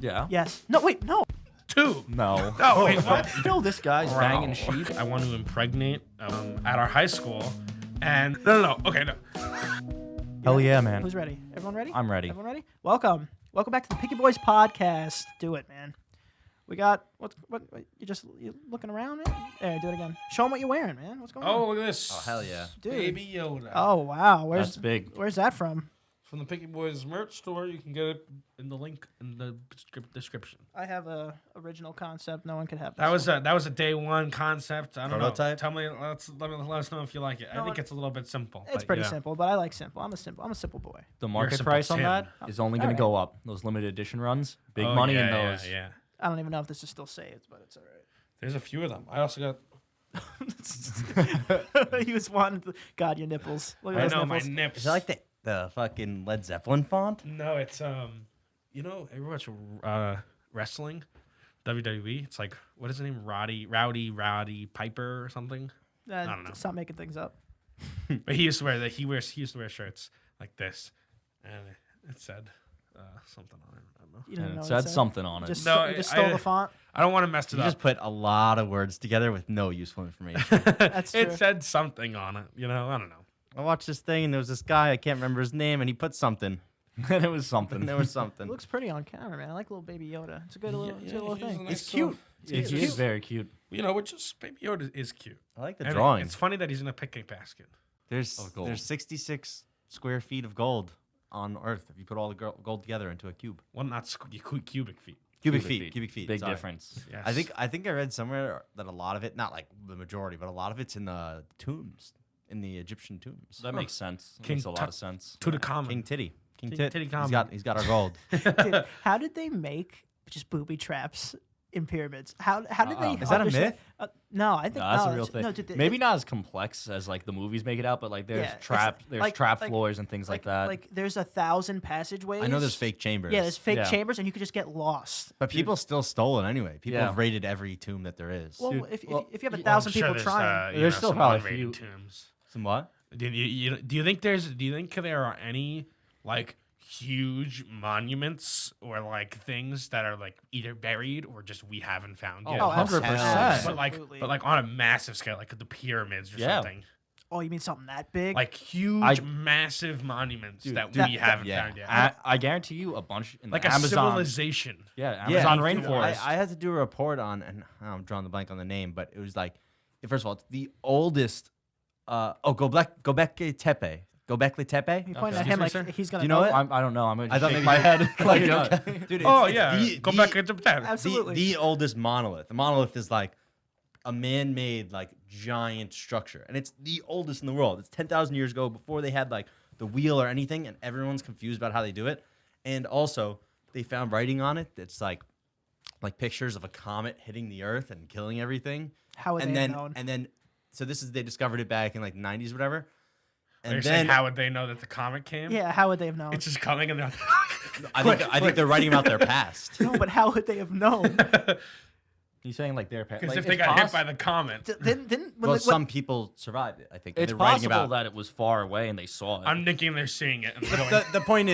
Yeah. Yes. No, wait, no. 2. No. No, wait, what? Phil, this Guy's Bro, banging sheep. I want to impregnate at our high school. And no. Okay, no. Hell yeah, man. Who's ready? Everyone ready? I'm ready. Everyone ready? Welcome back to the Picky Boys podcast. Do it, man. We got what you looking around, man? There, do it again. Show them what you're wearing, man. What's going on? Oh, look at this. Oh, hell yeah. Dude. Baby Yoda. Oh wow, That's big. Where's that from? From the Picky Boys merch store. You can get it in the link in the description. I have a original concept. No one could have. That this was a day one concept. I don't Prototype? know. Tell me, let us know if you like it. I No, think it's a little bit simple. It's but, pretty yeah. simple, but I like simple. I'm a simple boy. The market simple price on Tim. that is only going Alright. to go up. Those limited edition runs, big Oh, money yeah, in those. Yeah. I don't even know if this is still saved, but it's all There's a few of them. I also got. right. He was wanting to, God, your nipples. Look at I those know my nipples. nips. Is it like the fucking Led Zeppelin font? No, it's you know, ever watch wrestling, WWE? It's like what is his name? Rowdy Piper or something. I don't know. Stop making things up. But he used to wear that. He used to wear shirts like this, and it said something on it. I don't know. You didn't And know it what said something on it. Just, No, you just I- stole the font. I don't want to mess it You up. just put a lot of words together with no useful information. That's It true. said something on it. You know, I don't know. I watched this thing and there was this guy, I can't remember his name, and he put something. and it was And something. there was It something. looks pretty on camera, man. I like little baby Yoda. It's a good little, it's a good little he's thing. a nice It's cute. He is very cute. You know, which is Baby Yoda is cute. I like the And drawing. It's funny that he's in a picnic basket. There's Of gold. there's 66 square feet of gold on Earth if you put all the gold together into a cube. Well, not cubic feet. Cubic feet. Big sorry. difference. Yes. I think I read somewhere that a lot of it, not like the majority, but a lot of it's in the tombs, in the Egyptian tombs. That makes sense. That King makes a lot Tut- of sense. Tutankhamun. King Titty. King King Tit. Tutankhamun. He's got our gold. Dude, how did they make just booby traps in pyramids? How did they? Is that a understand- myth? No, I think No, that's no, a real it's- thing. No, dude, Maybe not as complex as like the movies make it out, but like there's Yeah, it's there's like- trap like- floors and things like that. Like there's 1,000 passageways. I know there's fake chambers. Yeah, there's fake Yeah. chambers, and you could just get lost. But people still stole it anyway. People Yeah. have raided every tomb that there is. Well, Dude, if well, you have I'm 1,000 sure people there's, trying, There's still some probably a unrated few. tombs. Some what? Do you think there are any like huge monuments or like things that are like either buried or just we haven't found yet? Oh, hell 100%. Absolutely. But like on a massive scale, like the pyramids or Yeah. something. oh, you mean something that big? Like huge, I- massive monuments Dude, that that- we haven't yeah. found yet. I guarantee you a bunch in Like the a Amazon. civilization. Yeah, Yeah, Amazon dude, rainforest. I had to do a report on, and I'm drawing the blank on the name, but it was like, first of all, it's the oldest. Gobekli Tepe. Gobekli Tepe. you pointing Okay. at him like Excuse me, he's gonna. Do you know it? I don't know. I'm gonna I thought shake maybe my you- head. like, Okay. Dude, Oh it's yeah, go back into that. Absolutely. the oldest monolith. The monolith is like a man-made like giant structure, and it's the oldest in the world. It's 10,000 years ago, before they had like the wheel or anything, and everyone's confused about how they do it. And also, they found writing on it that's like pictures of a comet hitting the Earth and killing everything. How would and they then have known? and then so this is they discovered it back in like 90s or whatever. You're And saying then how would they know that the comet came? Yeah, how would they have known? It's just coming and they're I think they're writing about their past. No, but how would they have known? He's saying like their because like, if they it's got hit poss- by the comet, Didn't when Well, the- some people survived it. I think it's they're writing possible about. that it was far away and they saw it. I'm thinking they're seeing it. And they're going, The point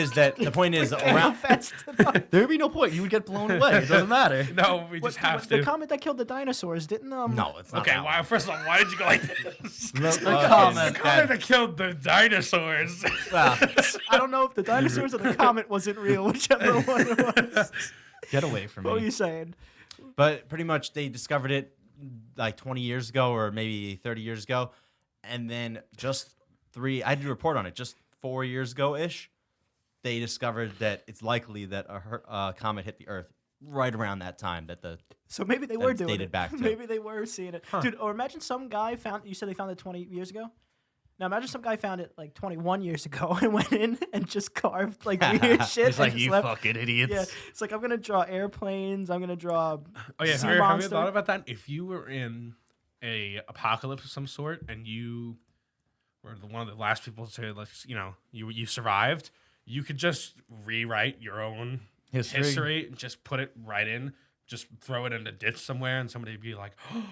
is how around. fast to know? There'd be no point. You would get blown away. It doesn't matter. no, we just have The to. comet that killed the dinosaurs didn't No, it's not. Okay, that why? First of all, why did you go like this? one. comet. The comet that killed the dinosaurs. Well, I don't know if the dinosaurs or the comet wasn't real, whichever one it was. Get away from What were me. you saying? but pretty much they discovered it like 20 years ago or maybe 30 years ago, and then I did a report on it just 4 years ago ish. They discovered that it's likely that a comet hit the Earth right around that time. That the So maybe they were That's doing dated it. back to. Maybe they were seeing it, dude. Or imagine some guy found. You said they found it 20 years ago. Now imagine some guy found it like 21 years ago and went in and just carved like weird shit. It's and like just you left. fucking idiots. Yeah, it's like I'm gonna draw airplanes. I'm gonna draw. Oh yeah, sea have you monster. thought about that? If you were in a apocalypse of some sort and you were one of the last people to, like, you survived, you could just rewrite your own History. history and just put it right in. just throw it in a ditch somewhere, and somebody would be like, "Oh,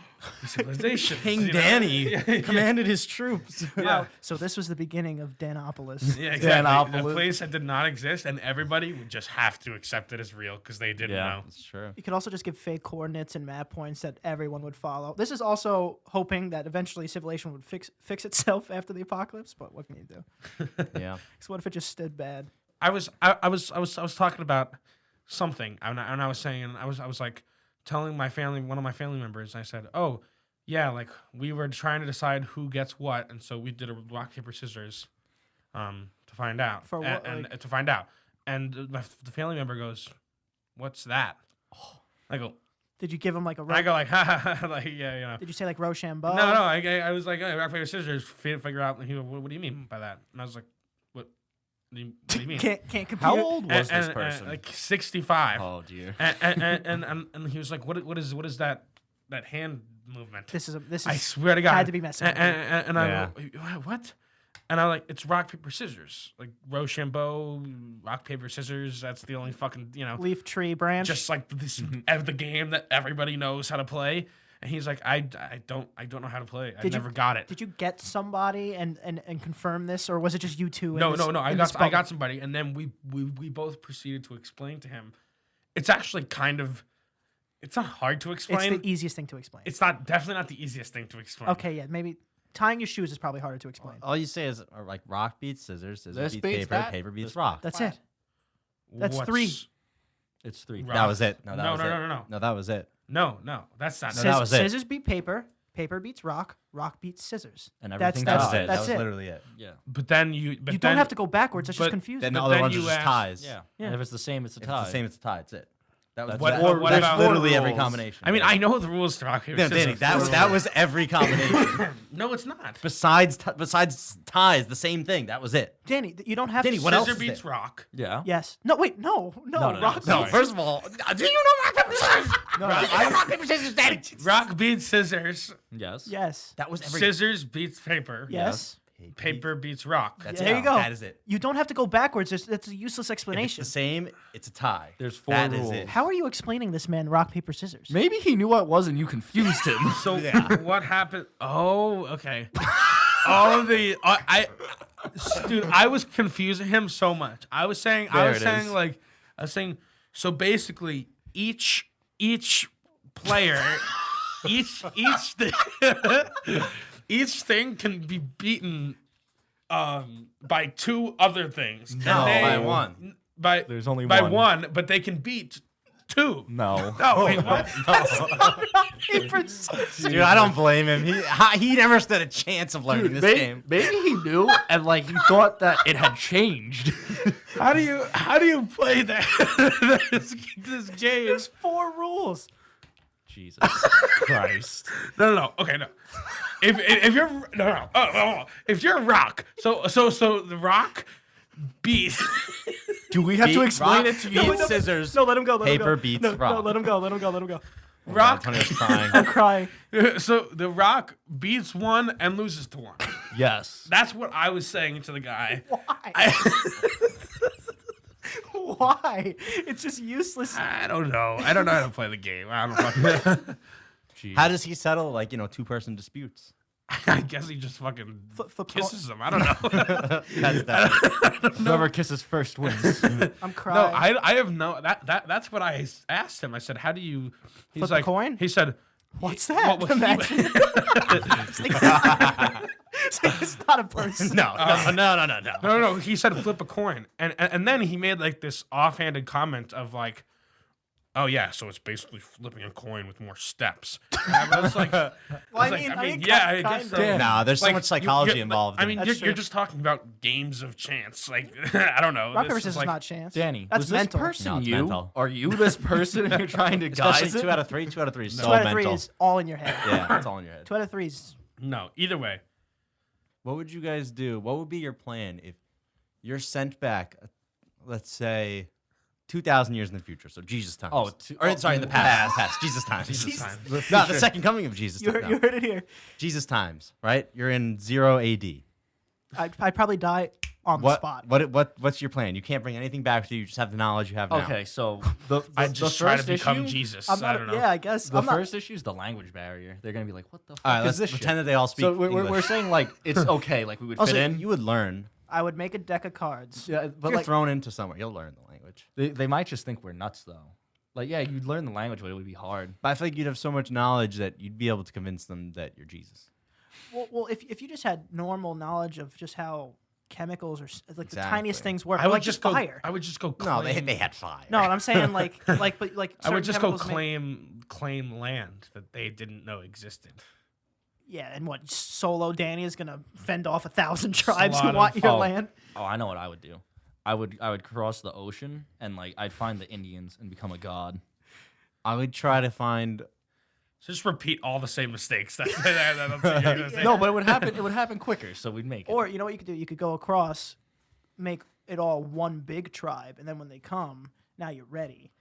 the civilization." King Danny commanded his troops. Wow. So this was the beginning of Danopolis. Yeah, exactly. A Danopolis. place that did not exist, and everybody would just have to accept it as real because they didn't know. That's true. You could also just give fake coordinates and map points that everyone would follow. This is also hoping that eventually civilization would fix itself after the apocalypse. But what can you do? Yeah. Because what if it just stood bad? I was talking about something, and I was saying, I was like telling my family, one of my family members, I said, "Oh, yeah, like we were trying to decide who gets what, and so we did a rock paper scissors, to find out, For what, and like- to find out." And the family member goes, "What's that?" I go, Did you give him like a? I go like, "Ha ha ha!" Like, yeah, you know. Did you say like Rochambeau? No, I was like, "Oh, rock paper scissors." Figure out. And he goes, "What do you mean by that?" And I was like, "What do you mean?" Can't compute. How old was And- this and- person? like 65. Oh dear. And he was like, "What is that hand movement?" This is. I swear to God, had to be messing with And I Yeah. go, "What?" And I'm like, "It's rock paper scissors, like Rochambeau, rock paper scissors. That's the only fucking leaf tree branch. just like this the game that everybody knows how to play." And he's like, "I don't know how to play. I Did you- never got it." Did you get somebody and confirm this, or was it just you two? in No. this- I in this got bubble? somebody, and then we both proceeded to explain to him. It's actually kind of, it's not hard to It's explain. the easiest thing to explain. It's not definitely not the easiest thing to explain. Okay, yeah, maybe tying your shoes is probably harder to explain. All you say is like rock beats scissors, scissors This beats beats paper, that, paper beats this rock. That's it. That's three. It's 3. Rock. That was it. No, that No, was no, it. no, no. No, that was it. No, that's not. No, that was it. Scissors beat paper. Paper beats rock. Rock beats scissors. And That's everything That that's was it. that's that was it. literally it. Yeah. But then you. You don't have to go backwards. It's just but confusing. Then the But other then ones are you just ask- ties. Yeah. Yeah. And if it's the same, it's a If tie. it's the same, it's a tie. It's it. That was That's that- four- what that's about- literally every rules. combination. I mean, Yeah. I know the rules to rock paper No, scissors. Danny, that was every combination. No, it's not. besides ties, the same thing. That was it. Danny, you don't have Danny, to. what else Scissor is beats it? rock. Yeah. Yes. No. Wait. No. No, no, Rock. no. No, first of all, do you know rock paper scissors? No, rock paper scissors, Danny. Rock beats scissors. Yes. Yes. That was every. Scissors beats paper. Yes. Paper beats rock. That's There it. you go. That is it. You don't have to go backwards. That's a useless If it's explanation. the same, it's a tie. There's 4 That is rules. it. How are you explaining this man rock paper scissors? Maybe he knew what it was and you confused him. So Yeah. what happened? Oh, okay. All of the dude, I was confusing him so much. I was saying so basically each player each thing can be beaten by 2 other things. No, by one. There's only by one. one, but they can beat 2. No. No, wait, what? Paper scissors. Dude, I don't blame him. He never stood a chance of learning this game. Maybe he knew and like he thought that it had changed. How do you play that this game? There's 4 rules. Jesus Christ. No. Okay, no. If you're if you're rock, so the rock beat. Do we have to Beat explain rock, it to beat you? scissors. No, let him go. Let him Paper go. beats no, rock. No, let him go. Let him go. Let him go. Rock. Antonio's crying. I'm crying. So the rock beats 1 and loses to 1. Yes. That's what I was saying to the guy. Why? Why? It's just useless. I don't know. I don't know how to play the game. I don't fucking. Jeez. How does he settle, like, 2-person disputes? I guess he just fucking Flip kisses him. I don't know. That's that. Whoever kisses first wins. I'm No, crying. I have no that's what I asked him. I said, "How do you?" He's Flip a like, coin? He said, What's that? Well, he- Imagine. It's like it's not a person. No. No. He said flip a coin, and then he made like this offhanded comment of like, "Oh yeah, so it's basically flipping a coin with more steps." And I was like, Well, I mean, yeah, I guess so. Damn. Nah, there's so Like, much psychology you- involved. I mean, That's you're true. just talking about games of chance. Like, I don't know. Rock, This paper, is scissors like, not chance. Danny, That's was mental. this person No, it's you? mental. Are you this person and you're trying to especially guide it? 2 out of 3. 2 out of 3 is 2 so out of 3 mental. is all in your head. Yeah, it's all in your head. 2 out of 3 is no. Either way, What would you guys do? What would be your plan if you're sent back, let's say, 2,000 years in the future? So Jesus times. Sorry, in the past. Past. Jesus times. Jesus time. No, the second coming of Jesus. you No. heard it here. Jesus times, right? You're in 0 AD. I'd probably die on the spot. What's your plan? You can't bring anything back with you. You just have the knowledge you have now. Okay, so the I the just try to first become issue, Jesus. I'm I not, don't know. yeah, I guess. The I'm not- first issue is the language barrier. They're gonna be like, "What the fuck All right, is let's this pretend shit?" that they all speak So we're English. saying like it's okay, like we would Also, fit in. you would learn. I would make a deck of cards. Yeah, If but you're like thrown into somewhere, you'll learn the language. they might just think we're nuts though. Like yeah, you'd learn the language, but it would be hard. But I feel like you'd have so much knowledge that you'd be able to convince them that you're Jesus. Well, if you just had normal knowledge of just how chemicals or like the Exactly. tiniest things work, I would like just fire. I would just go. No, Claim, they had fire. No, what I'm saying like I certain would just go chemicals make- claim land that they didn't know existed. Yeah, and what Solo Danny is gonna fend off 1,000 tribes who Slaughter. want your Oh. land? Oh, I know what I would do. I would cross the ocean and like I'd find the Indians and become a god. I would try to find. So just repeat all the same mistakes. That's what you're gonna say. No, but it would happen. It would happen quicker, so we'd make it. Or you know what you could do? You could go across, make it all one big tribe, and then when they come, now you're ready.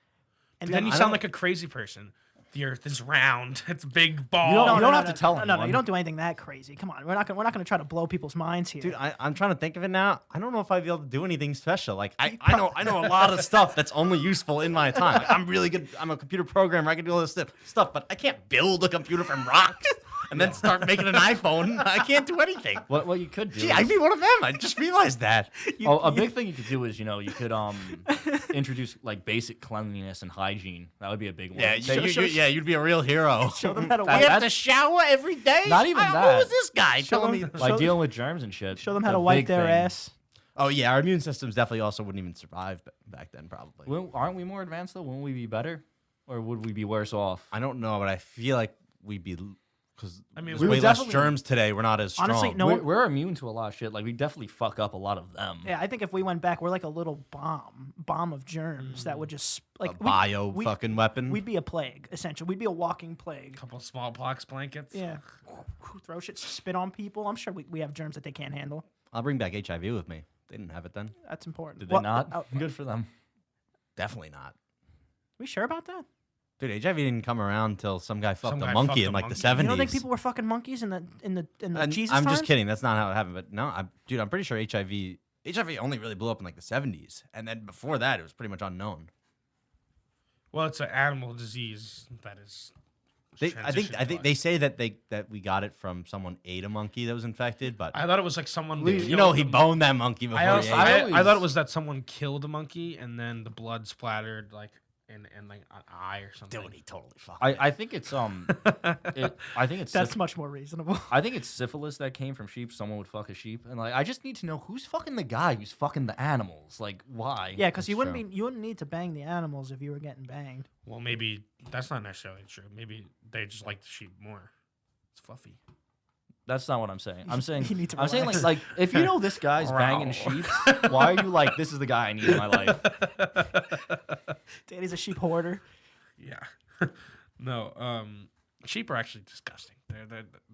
And Then you I sound don't- like a crazy person. The Earth is round. It's a big ball. You don't have to tell no, anyone. you don't do anything that crazy. Come on, we're not gonna try to blow people's minds here. Dude, I'm trying to think of it now. I don't know if I'd be able to do anything special. Like I know a lot of stuff that's only useful in my time. Like, I'm really good. I'm a computer programmer. I can do all this stuff, but I can't build a computer from rocks and then start making an iPhone. I can't do anything. What you could do? Gee, is- I'd be one of them. I just realized that. a big thing you could do is you could introduce like basic cleanliness and hygiene. That would be a big one. Yeah, Say- you'd be a real hero. Show them how to That- wipe. We have to shower every day. Not even Who that. was this guy Show telling them- me? like show- dealing with germs and shit. Show them It's how a to wipe big their thing. ass. Oh yeah, our immune systems definitely also wouldn't even survive back then. Probably. Aren't we more advanced though? Wouldn't we be better, or would we be worse off? I don't know, but I feel like we'd be because I mean, there's we way would less definitely- germs today. We're not as strong. Honestly, no we're, one- we're immune to a lot of shit. Like we definitely fuck up a lot of them. Yeah, I think if we went back, we're like a little bomb of germs that would just like a bio fucking weapon. We'd be a plague, essentially. We'd be a walking plague. couple smallpox blankets. Yeah, throw shit, spit on people. I'm sure we have germs that they can't handle. I'll bring back HIV with me. They didn't have it then. That's important. Did they What- not? oh, Good for them. Definitely not. we sure about that? Dude, HIV didn't come around until some guy fucked guy a monkey fucked in a like the monkey. 70s. You don't think people were fucking monkeys in the And Jesus I'm times? just kidding. That's not how it happened. But no, I'm pretty sure HIV only really blew up in like the 70s, and then before that, it was pretty much unknown. Well, it's an animal disease that is. I think transitioned they say that we got it from someone ate a monkey that was infected, but I thought it was like someone. you killed know he the- boned that monkey before I, he also, ate I, it. always- I thought it was that someone killed a monkey and then the blood splattered like in like an eye or something. Dude, he totally fucked. I think it's I think it's That's much more reasonable. I think it's syphilis that came from sheep. Someone would fuck a sheep, and like I just need to know who's fucking the guy who's fucking the animals. Like why? Yeah, because you That's wouldn't need to bang the animals if you were getting banged. Well, maybe that's not necessarily true. Maybe they just like the sheep more. It's fluffy. That's not what I'm saying. I'm saying You need to I'm saying relax. like if you know this guy's banging sheep, why are you like this is the guy I need in my life? Danny's a sheep hoarder. Yeah. No. Sheep are actually disgusting.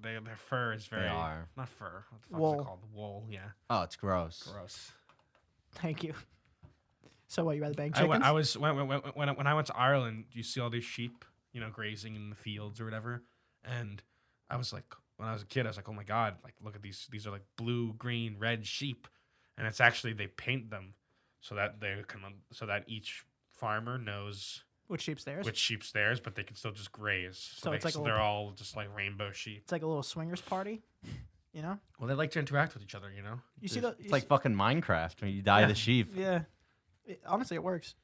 Their fur is very. are. Not fur. What the fuck is Wool. it called? Wool. Yeah. Oh, it's gross. Gross. Thank you. So what? You rather bang I, chickens? went, I was when I went to Ireland. You see all these sheep, grazing in the fields or whatever, and I was like, when I was a kid, I was like, oh my god, like look at these. These are like blue, green, red sheep, and it's actually they paint them so that so that each farmer knows Which sheep's theirs? which sheep's theirs, but they can still just graze. So it's like a they're little- all just like rainbow sheep. It's like a little swingers party. You know? Well, they like to interact with each other, You see the? It's like fucking Minecraft when you dye the sheep. Yeah. Honestly, it works.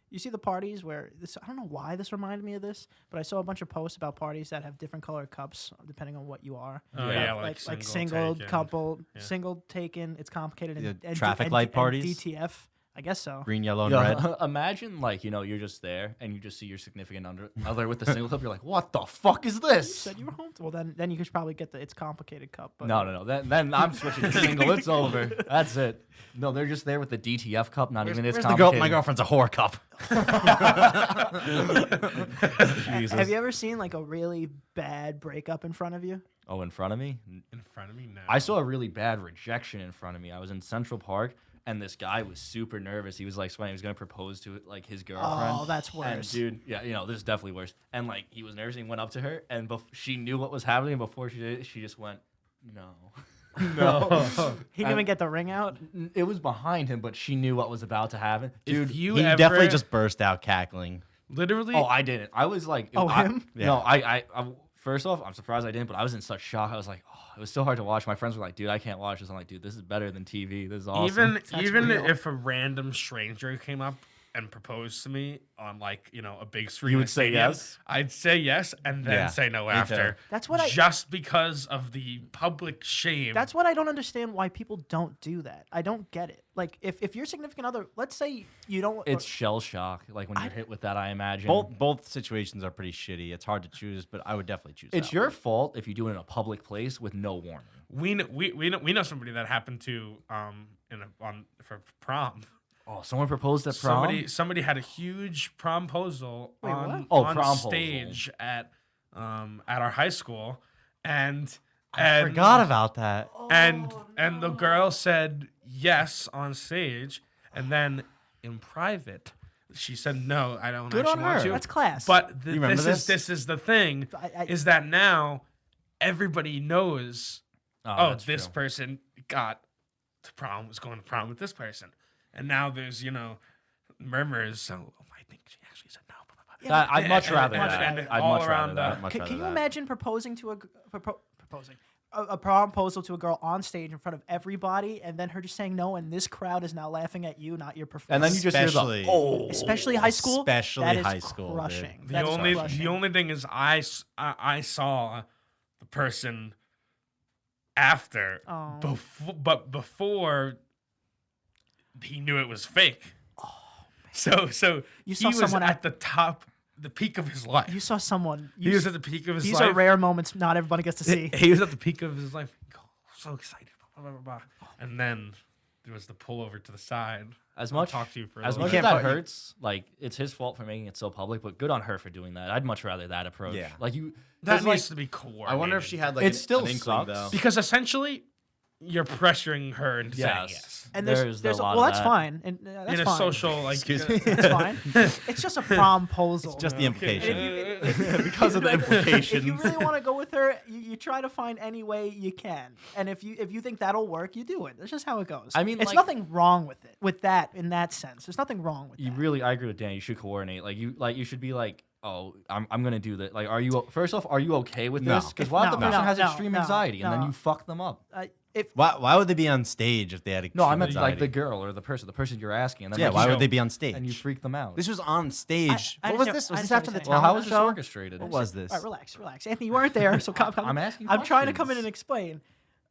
You see the parties where this? I don't know why this reminded me of this, but I saw a bunch of posts about parties that have different colored cups depending on what you are. Oh, You yeah, know, like like single, single, taken. couple, Yeah. single taken. It's complicated. The traffic light parties? And DTF. I guess so. Green, yellow, and Yeah, red. imagine like you're just there and you just see your significant other with the single cup. You're like, what the fuck is You this? said you were home. Well, then you could probably get the it's complicated cup. But No. Then I'm switching to single. It's over. That's it. No, they're just there with the DTF cup. Not even it's Where's the girl? complicated. My girlfriend's a whore cup. Jesus. Have you ever seen like a really bad breakup in front of you? Oh, in front of me? In front of me, no. I saw a really bad rejection in front of me. I was in Central Park, and this guy was super nervous. He was like sweating. He was gonna propose to like his girlfriend. Oh, that's And worse. dude, yeah, this is definitely worse. And like he was nervous. And he went up to her, and she knew what was happening. Before she did it, she just went, "No." No. He didn't even get the ring out. It was behind him, but she knew what was about to happen. Dude, if you He ever, definitely just burst out cackling. literally. oh, I didn't. I was like, Oh, him? No, I first off, I'm surprised I didn't, but I was in such shock. I was like, oh, it was so hard to watch. My friends were like, dude, I can't watch this. I'm like, dude, this is better than TV. This is awesome. Even real. if a random stranger came up and proposed to me on like a big screen, You in would a say stadium, yes? I'd say yes and then Yeah, say no me too. after. That's what I. just because of the public shame. That's what I don't understand. Why people don't do that. I don't get it. Like, if your significant other, let's say you don't. It's shell shock, like when you're hit with that. I imagine Both situations are pretty shitty. It's hard to choose, but I would definitely choose. it's that your one. fault if you do it in a public place with no warning. we know somebody that happened to for prom. Oh, someone proposed at prom. Somebody had a huge promposal Wait, on, what? Oh, on promposal. stage at our high school, and I forgot about that. and the girl said yes on stage, and then in private she said no, I don't Good actually on want her. to. That's class. But You remember this is the thing is that now everybody knows. Oh, that's this true. person was going to prom with this person, and now there's murmurs. So I think she actually said no. Yeah, I'd much and- rather and- that. and I'd all much around, rather that. Much Can rather you that. imagine proposing to a proposal to a girl on stage in front of everybody, and then her just saying no, and this crowd is now laughing at you, not your performance. And then you just hear Especially- the oh. especially high school. Especially that is high school, dude. crushing. The That is only crushing. thing is I saw the person after, Oh. but before he knew it was fake. So You he saw was someone at the top, the peak of his life. You saw someone. He was at the peak of his These life. are rare moments not everybody gets to see. He was at the peak of his life. Oh, so excited. Blah, blah, blah, blah. And then there was the pullover to the side. As I'll much talk to you for a as little much bit. as can't that put- hurts, like it's his fault for making it so public, but good on her for doing that. I'd much rather that approach. Yeah. Like you That 'cause, needs like, to be coordinated. I wonder if she had like It still an inkling sucks. though. because essentially you're pressuring her into saying Yes. yes. And There's there's a lot well, of that's that. fine. And that's In a fine. social like Excuse me. It's fine. It's just a promposal. It's just the implication. because of the implications. If you really want to go with her, you try to find any way you can. And if you think that'll work, you do it. That's just how it goes. I mean, it's like- nothing wrong with it. With that, in that sense, there's nothing wrong with You that. really, I agree with Dan. You should coordinate. You should be like, oh, I'm gonna do that. Like, first off, are you okay with No. this? Because what if the No, person no, has no, extreme no, anxiety and then no. you fuck them up? If Why would they be on stage if they had No, I extreme meant like the anxiety? girl or the person you're asking. And then Yeah, like, why you would know, they be on stage? and you freak them out? This was on stage. I What was understand- this? I Was this understand after the what you're well, saying. how talent was this show? orchestrated? What was this? all right, relax. Anthony, you weren't there, so I'm asking I'm trying to come in questions. and explain.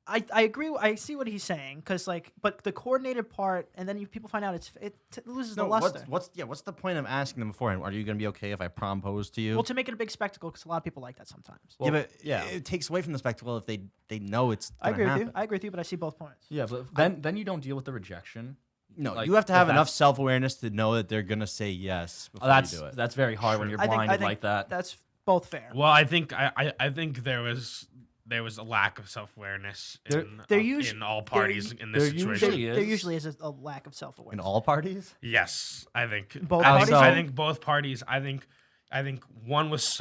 I agree. I see what he's saying because but the coordinated part, and then people find out it loses the No, luster. what's the point of asking them beforehand? Are you gonna be okay if I propose to you? Well, to make it a big spectacle, because a lot of people like that sometimes. yeah, but yeah. it takes away from the spectacle if they know it's. I Gonna agree happen. with you. I agree with you, but I see both points. Yeah, but then you don't deal with the rejection. No, Like, you have to if have enough that's- self awareness to know that they're gonna say yes before That's you do it. that's very hard when you're I blinded think like that. That's both fair. Well, I think I think there was a lack of self awareness There usu- in all there parties in this there situation. usually There is. usually is a lack of self In awareness. all parties. Yes, I think Both I think, parties? I think both parties. I think one was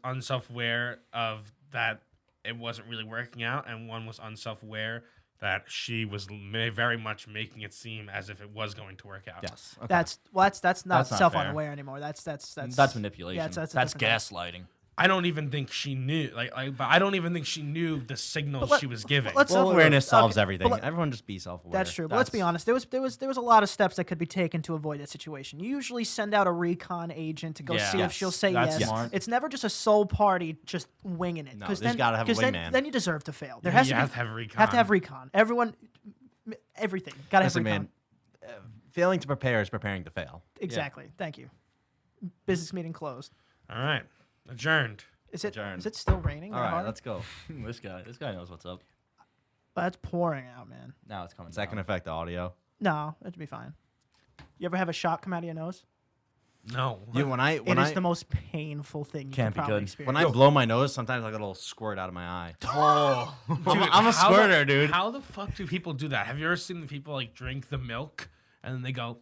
unself aware of that it wasn't really working out, and one was unself aware that she was very much making it seem as if it was going to work out. Yes. Okay. That's not That's not self fair. unaware anymore. That's manipulation. Yeah, that's a that's different gaslighting. I don't even think she knew. But I don't even think she knew the signals she was giving. let's- Self awareness solves okay, everything. but let- Everyone just be self aware. That's true. But let's be honest. There was a lot of steps that could be taken to avoid that situation. You usually send out a recon agent to go Yeah. see if she'll say That's yes. smart. It's never just a sole party just winging it. No, 'Cause there's gotta have a 'cause then, wingman. then you deserve to fail. There You has to have be, to have recon. have to have recon. Everyone, everything gotta Listen, have recon. man. Failing to prepare is preparing to fail. Exactly. Thank you. Business meeting closed. All right, adjourned. Is it? Adjourned. Is it still raining? All that right, hard? let's go. this guy knows what's up. That's pouring out, man. Now it's coming. Is that down. gonna affect the audio? No, it'd be fine. You ever have a shot come out of your nose? No. You when I It is the most painful thing you Can't can be probably good. experience. when I blow my nose, sometimes like a little squirt out of my eye. Oh, Dude, I'm a how squirter, dude. How the fuck do people do that? Have you ever seen the people like drink the milk and then they go,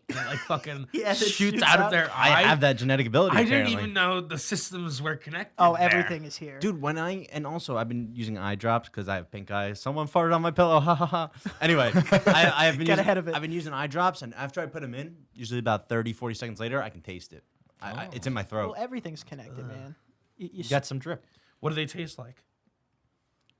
and it like fucking Yeah, it shoots shoots out out. of their I eye. have that genetic ability. I didn't apparently. even know the systems were connected. Oh, there. everything is here. Dude, and also I've been using eye drops because I have pink eye. Someone farted on my pillow. Ha ha ha. Anyway, I have been Get using, ahead of it. I've been using eye drops, and after I put them in, usually about 30, 40 seconds later, I can taste it. It's in my throat. Well, everything's connected, man. You You got some drip. What do they taste like?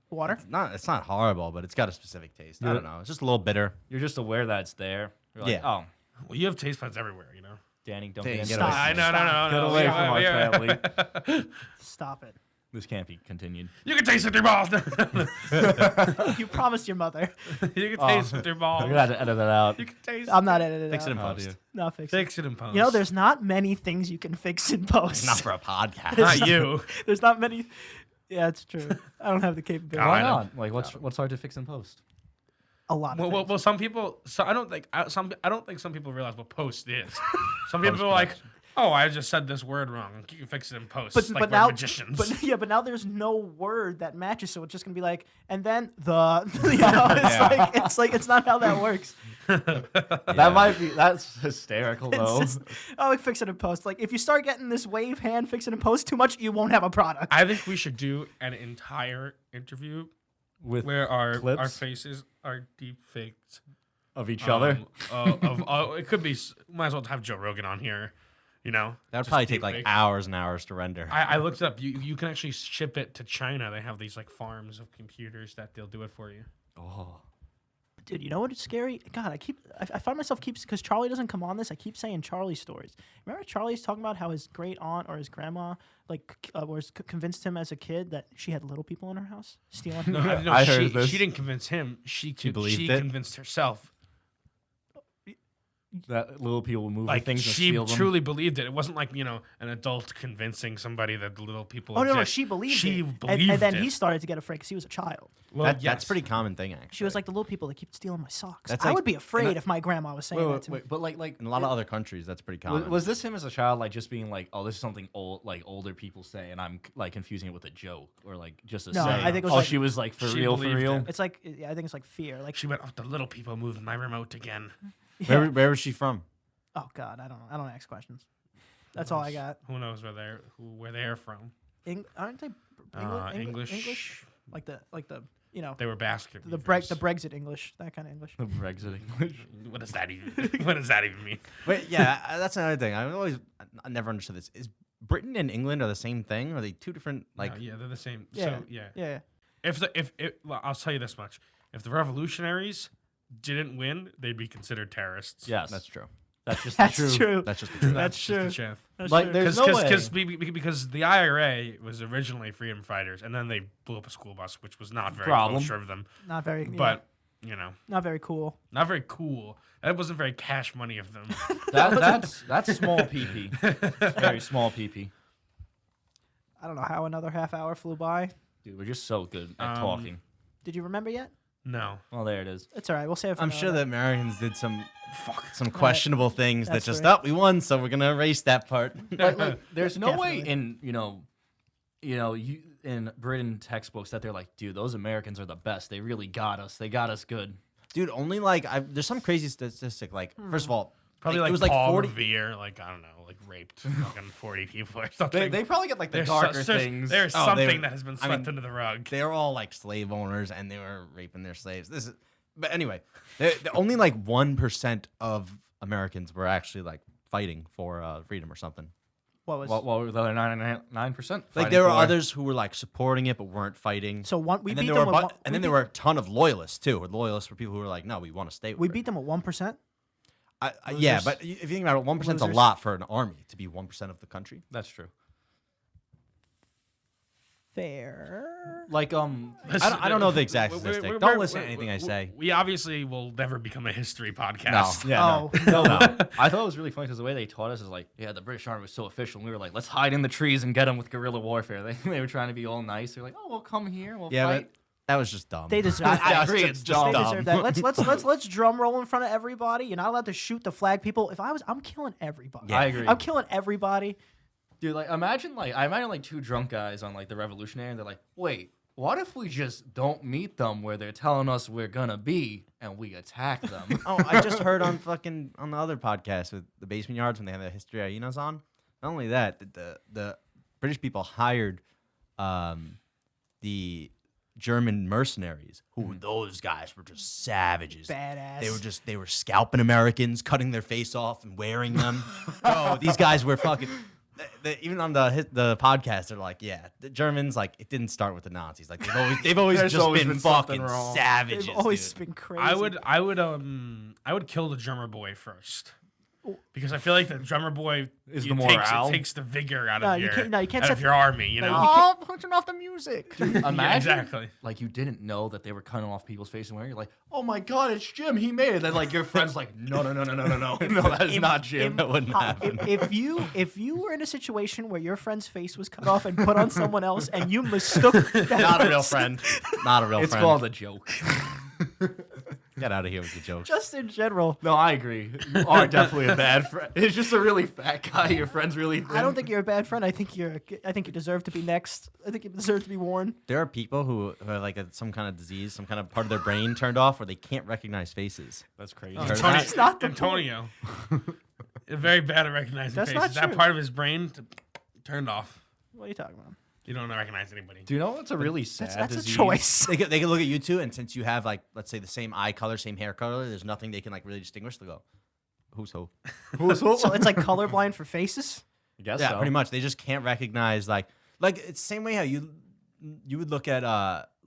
water? It's not horrible, but it's got a specific taste. I don't know. It's just a little bitter. You're just aware that it's there. You're like, Yeah. oh, Well, you have taste buds everywhere, you know. Danny, don't Danny, get get into away this. from I me. no. Get away from our yeah. family. Stop it. This can't be continued. You can taste with your balls. You promised your mother. You can taste with your balls. I'm gonna have to edit that out. You can taste. I'm not editing Fix it in out. post. dude. No, fix it. Fix it in post. You know, there's not many things you can fix in post. Not for a podcast. not you. There's not many. Yeah, it's true. I don't have the capability. Why I know. not? Like, what's hard to fix in post? A lot of things. Well, some people. So I don't think some people realize what post is. Some people are like, "Oh, I just said this word wrong. You can fix it in post." like we're now, magicians. but now there's no word that matches, so it's just gonna be like, and then the, you know, it's like it's not how that works. That might be. That's hysterical It's though. just, oh, we fix it in post. Like if you start getting this wave hand, fix it in post too much, you won't have a product. I think we should do an entire interview With where our clips? faces are deep faked. of each other. It could be. Might as well have Joe Rogan on here. You know, That would Just probably deep take like fake. hours and hours to render. I looked up. You can actually ship it to China. They have these like farms of computers that they'll do it for you. Oh, Dude, you know what is scary? God, I find myself because Charlie doesn't come on this. I keep saying Charlie stories. Remember Charlie's talking about how his great aunt or his grandma convinced him as a kid that she had little people in her house stealing. No, I heard this. She didn't convince him. She believed it? convinced herself. that little people will move Like things and she steal them. truly believed it. It wasn't like an adult convincing somebody that the little people. Oh no, exist. she believed She it. believed and then it. he started to get afraid because he was a child. Well, That's yes. a pretty common thing, actually. She was like the little people that keep stealing my socks. That's I like- would be afraid and if my grandma was saying that to me. but like in a lot of other countries, that's pretty common. was this him as a child, like just being like, oh, this is something older people say, and I'm like confusing it with a joke or like just a No, saying. I think it was oh, like- she was like for She real, for believed real. it. It's like I think it's like fear. Like She went, "Oh, the little people moved my remote again." yeah. Where was she from? Oh God, I don't know. I don't ask questions. That's all I got. Who knows where they're from? Aren't they English. English? Like the you know They were basket. the weavers. Brexit English, that kind of English. The Brexit English. What does that even? What does that even mean? Wait, yeah, that's another thing. I never understood this. Is Britain and England are the same thing? Are they two different like? No, yeah, they're the same. Yeah. So yeah. Well, I'll tell you this much: if the revolutionaries didn't win, they'd be considered terrorists. Yes, That's true. That's just That's the truth. true. That's just the truth. That's just true. the truth. That's Like, true. there's no Because the IRA was originally freedom fighters, and then they blew up a school bus, which was not very Problem. kosher of them. not very, But not very cool. not very cool. That wasn't very cash money of them. That's small PP. Very small PP. I don't know how another half hour flew by. Dude, we're just so good at Um, talking. Did you remember yet? No. Well, there it is. It's all right. We'll save it for I'm another sure day. that Americans did some questionable things that That's just right. we won, so we're gonna erase that part. Like, there's no way Definitely. in you in Britain textbooks that they're like, dude, those Americans are the best. They really got us. They got us good. Dude, only like there's some crazy statistic. Like, first of all, Probably like it was like Paul 40. Revere, like I don't know, like raped fucking 40 people or something. They probably get like the There's darker there's- things. There's Oh, something they- that has been I swept mean, under the rug. They were all like slave owners, and they were raping their slaves. But anyway, only like 1% of Americans were actually like fighting for freedom or something. What was What were the other 9%? Like there were others who were like supporting it but weren't fighting. so one? We and beat then them there were with bu- one, and we then there beat- were a ton of loyalists too. Loyalists were people who were like, no, we want to stay with. We her. beat them with 1%. Yeah, losers. but if you think about it, 1% is a Losers. lot for an army to be 1% of the country. That's true. Fair. Like I don't know the exact statistic. Don't listen to anything I say. We obviously will never become a history podcast. No. Yeah. Oh. No. No. I thought it was really funny because the way they taught us is like, yeah, the British Army was so official. And we were like, let's hide in the trees and get them with guerrilla warfare. They were trying to be all nice. They're like, oh, we'll come here. We'll Yeah, fight. but that was just dumb. They deserve. I that. agree, It's it's just dumb. They dumb. deserve that. Let's drum roll in front of everybody. You're not allowed to shoot the flag people. I'm killing everybody. I agree. I'm killing everybody. Dude, like I imagine like two drunk guys on like the Revolutionary, and they're like, wait, what if we just don't meet them where they're telling us we're gonna be and we attack them? Oh, I just heard on the other podcast with the Basement Yards when they have the History Hyenas on. Not only that, the British people hired the German mercenaries, who those guys were just savages. Badass. They were scalping Americans, cutting their face off and wearing them. Bro, these guys were fucking. Even on the podcast, they're like, yeah, the Germans, like, it didn't start with the Nazis. Like, they've always There's just always been been something fucking wrong. savages. They've always dude. been crazy. I would kill the drummer boy first. Because I feel like the drummer boy Is you the takes, morale? it takes the vigor out No, of you your can't- no, you can't out of set- your army, you no, know. you Oh, punching off the music. Imagine, Yeah, exactly. like, you didn't know that they were cutting off people's faces and you're like, oh my god, it's Jim, he made it. And like your friend's like, no, that is not Jim. That wouldn't happen. If you were in a situation where your friend's face was cut off and put on someone else, and you mistook that Not a real person- friend. Not a real It's friend. called a joke. Get out of here with the jokes. just in general. No, I agree. You are definitely a bad friend. It's just a really fat guy. Your friend's really thin. I don't think you're a bad friend. I think you deserve to be next. I think you deserve to be warned. There are people who have like some kind of disease, some kind of part of their brain turned off where they can't recognize faces. That's crazy. Heard of Antonio, that? That's not the Antonio. Very bad at recognizing That's faces. not That true. part of his brain turned off. What are you talking about? You don't recognize anybody. Do you know what's a really sad That's a disease? choice. They can look at you too, and since you have like, let's say, the same eye color, same hair color, there's nothing they can like really distinguish. They go, who's who? So it's like colorblind for faces. I guess Yeah, so. pretty much. They just can't recognize like it's the same way how you would look at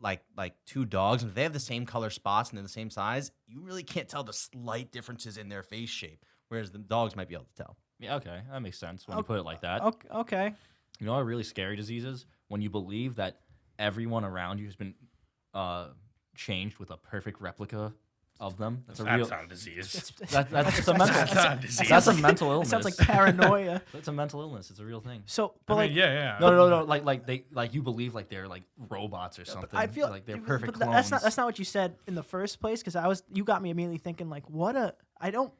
like two dogs, and if they have the same color spots and they're the same size, you really can't tell the slight differences in their face shape. Whereas the dogs might be able to tell. Yeah, okay, that makes sense when you put it like that. Okay. You know what a really scary disease is? When you believe that everyone around you has been changed with a perfect replica of them. That's a real. That's not a disease. That's a mental. That's not a disease. That's a mental It illness. sounds like paranoia. That's a mental illness. It's a real thing. So, but I like, mean, yeah. No. Like you believe like they're like robots or something. I feel like they're but perfect th- clones. That's not what you said in the first place, because you got me immediately thinking like, I don't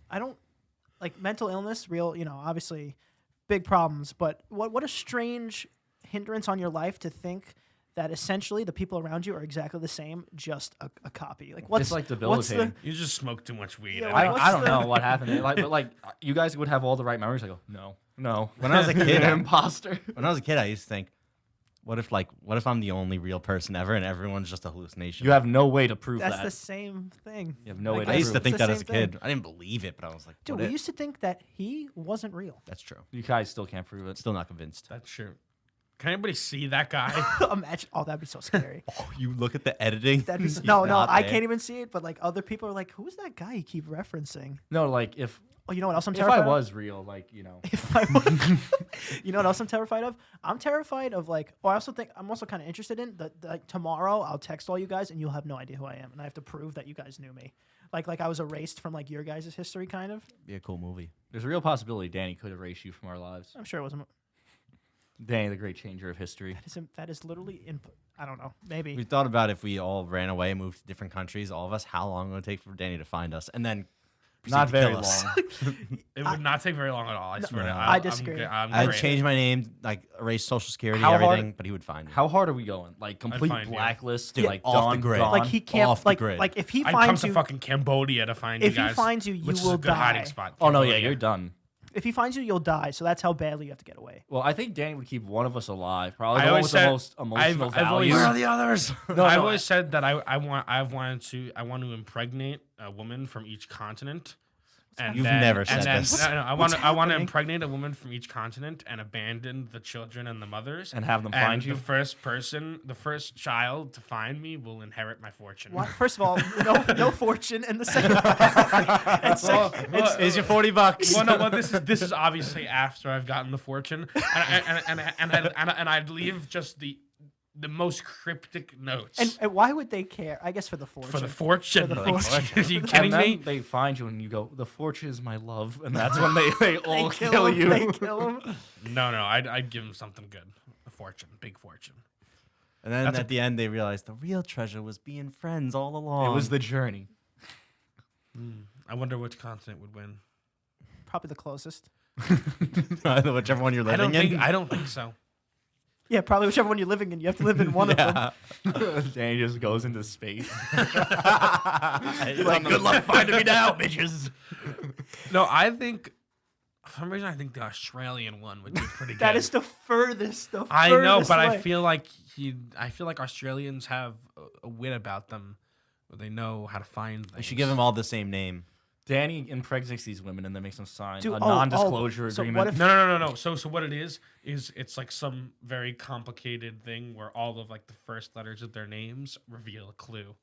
like mental illness. Real, obviously, big problems. But what a strange hindrance on your life to think that essentially the people around you are exactly the same, just a copy. Like what's It's like what's the- debilitating. You just smoke too much weed. Yeah, I I think. don't, what's I don't the- know what happened. But you guys would have all the right memories. I go, no. When I was a kid, You're an imposter. when I was a kid, I used to think, what if I'm the only real person ever and everyone's just a hallucination? You have no way to prove That's that. the same thing. You have no way Like, to I used to prove it. think It's the that as a same thing. kid. I didn't believe it, but I was like, Dude, what we if? used to think that he wasn't real. That's true. You guys still can't prove it. Still not convinced. That's true. Can anybody see that guy? Imagine, that'd be so scary. Oh, you look at the editing. That'd be he's no, not I there. can't even see it. But like other people are like, who's that guy you keep referencing? No, like if Oh, you know what else I'm if terrified I of? was real, If I was, you know what else I'm terrified of? I'm terrified of like. Oh, I also think I'm also kind of interested in that. Like tomorrow, I'll text all you guys, and you'll have no idea who I am, and I have to prove that you guys knew me. Like I was erased from like your guys' history, kind of. Be a cool movie. there's a real possibility Danny could erase you from our lives. I'm sure it wasn't. Danny, the great changer of history. That is literally input. I don't know. Maybe. We thought about if we all ran away and moved to different countries, all of us, how long it would take for Danny to find us, and then proceed Not to very kill us. long. It would not take very long at all. I swear. no. to I I'm disagree. good- I'm I'd great. change my name, like erase social security, How hard- everything, but he would find me. How hard are we going? Like complete find you. blacklist, Yeah, like off the dawn, grid. gone? Like he can't. Off the grid. Like if he I'd come finds to you, fucking Cambodia to find if you guys. he finds you, you which is will a good hiding die. spot. Oh no, yeah, Cambodia. you're done. If he finds you, you'll die. So that's how badly you have to get away. Well, I think Danny would keep one of us alive. Probably I the one always with the said- most emotional I've always- value. Where are the others? No, I've no, always said that I want to impregnate a woman from each continent. And You've then, never and said then, this. No, I What's want to happening? impregnate a woman from each continent and abandon the children and the mothers And have them and find you? The first child to find me will inherit my fortune. Why, first of all, no fortune, and the second, and second Here's your $40. Well, no, well, this is obviously after I've gotten the fortune, and I'd leave just the most cryptic notes and why would they care? I guess for the fortune. for the fortune. For the Like, fortune. are you And kidding then me? they find you and you go, the fortune is my love. And that's when they all They kill him, you. They kill him. No, I'd give him something good, a fortune, big fortune. And then That's at the end, they realized the real treasure was being friends all along. It was the journey. I wonder which continent would win. Probably the closest. whichever one you're living in. I don't think so. Yeah, probably whichever one you're living in. You have to live in one of them. Danny just goes into space. He's like, on the- good luck finding me now, bitches. No, I think for some reason I think the Australian one would be pretty good. That is the furthest. I know, furthest but way. I feel like Australians have a wit about them. Where they know how to find things. You should give them all the same name. Danny impregnates these women and then makes them sign Dude, a oh, non-disclosure so what agreement. if- No. So what it is it's like some very complicated thing where all of like the first letters of their names reveal a clue.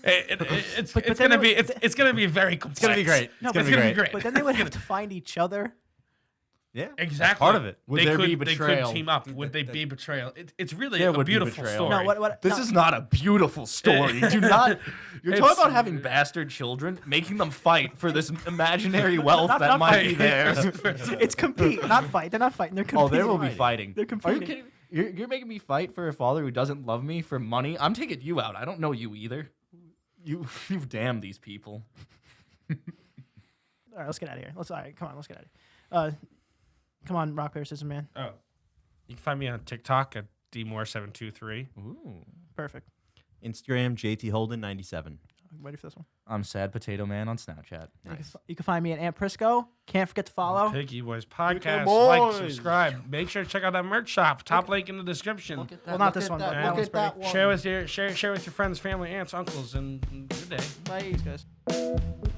It's But it's then gonna be it- it's gonna be very complex. It's gonna be great. No, it's but gonna be great. But then they would have to find each other. Yeah, Exactly. That's part of it. Would they there could, be They betrayal? could team up. Would they be betrayal? It's really There a would be beautiful betrayal. story. No, what? This no. is not a beautiful story. Do not. You're It's- talking about having bastard children, making them fight for this imaginary wealth Not- that not might fight. be theirs. It's compete, not fight. They're not fighting. They're competing. Oh, there will be fighting. They're Are you competing. kidding? You're making me fight for a father who doesn't love me for money? I'm taking you out. I don't know you either. You've damned these people. All right, let's get out of here. All right, come on, let's get out of here. Come on, rock paper scissors, man. Oh, you can find me on TikTok at dmore723. Ooh. Perfect. Instagram JT Holden 97. I'm ready for this one. I'm Sad Potato Man on Snapchat. You can find me at Aunt Prisco. Can't forget to follow. Piggy Boys podcast. Boys. Like, subscribe. Make sure to check out that merch shop. Top link in the description. Well, not this one, but that one's pretty. Share with your friends, family, aunts, uncles, and good day. Bye, guys.